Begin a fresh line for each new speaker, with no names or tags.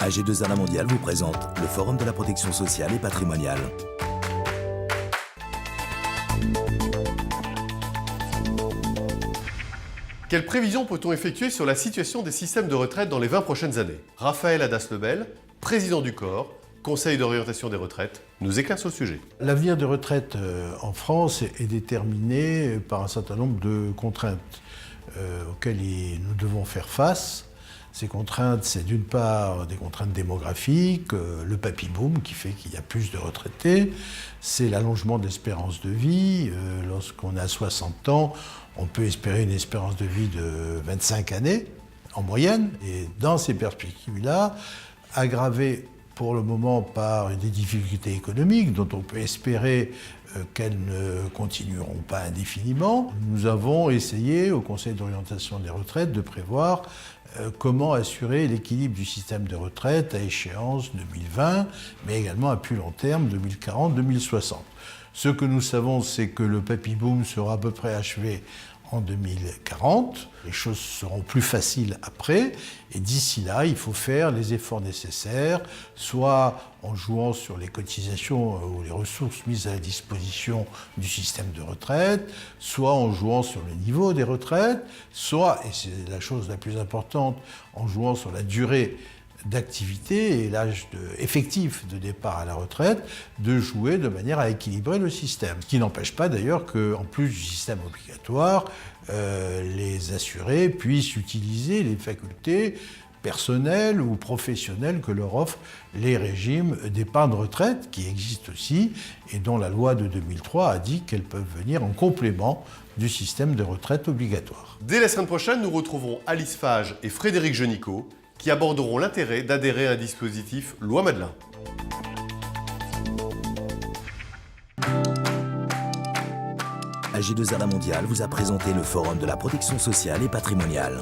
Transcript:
AG2R La Mondiale vous présente le Forum de la protection sociale et patrimoniale.
Quelles prévisions peut-on effectuer sur la situation des systèmes de retraite dans les 20 prochaines années? Raphaël Hadas-Lebel, président du COR, Conseil d'orientation des retraites, nous éclaire sur le sujet.
L'avenir des retraites en France est déterminé par un certain nombre de contraintes auxquelles nous devons faire face. Ces contraintes, c'est d'une part des contraintes démographiques, le papy-boom qui fait qu'il y a plus de retraités, c'est l'allongement de l'espérance de vie. Lorsqu'on a 60 ans, on peut espérer une espérance de vie de 25 années en moyenne. Et dans ces perspectives-là, aggravées pour le moment par des difficultés économiques dont on peut espérer qu'elles ne continueront pas indéfiniment, nous avons essayé au Conseil d'orientation des retraites de prévoir comment assurer l'équilibre du système de retraite à échéance 2020, mais également à plus long terme, 2040-2060. Ce que nous savons, c'est que le papy-boom sera à peu près achevé en 2040. Les choses seront plus faciles après. Et d'ici là, il faut faire les efforts nécessaires, soit en jouant sur les cotisations ou les ressources mises à la disposition du système de retraite, soit en jouant sur le niveau des retraites, soit, et c'est la chose la plus importante, en jouant sur la durée d'activité et l'âge effectif de départ à la retraite, de jouer de manière à équilibrer le système. Ce qui n'empêche pas d'ailleurs qu'en plus du système obligatoire, les assurés puissent utiliser les facultés personnelles ou professionnelles que leur offrent les régimes d'épargne retraite qui existent aussi et dont la loi de 2003 a dit qu'elles peuvent venir en complément du système de retraite obligatoire.
Dès la semaine prochaine, nous retrouverons Alice Fage et Frédéric Genicot qui aborderont l'intérêt d'adhérer à un dispositif Loi Madelin.
AG2R La Mondiale vous a présenté le Forum de la protection sociale et patrimoniale.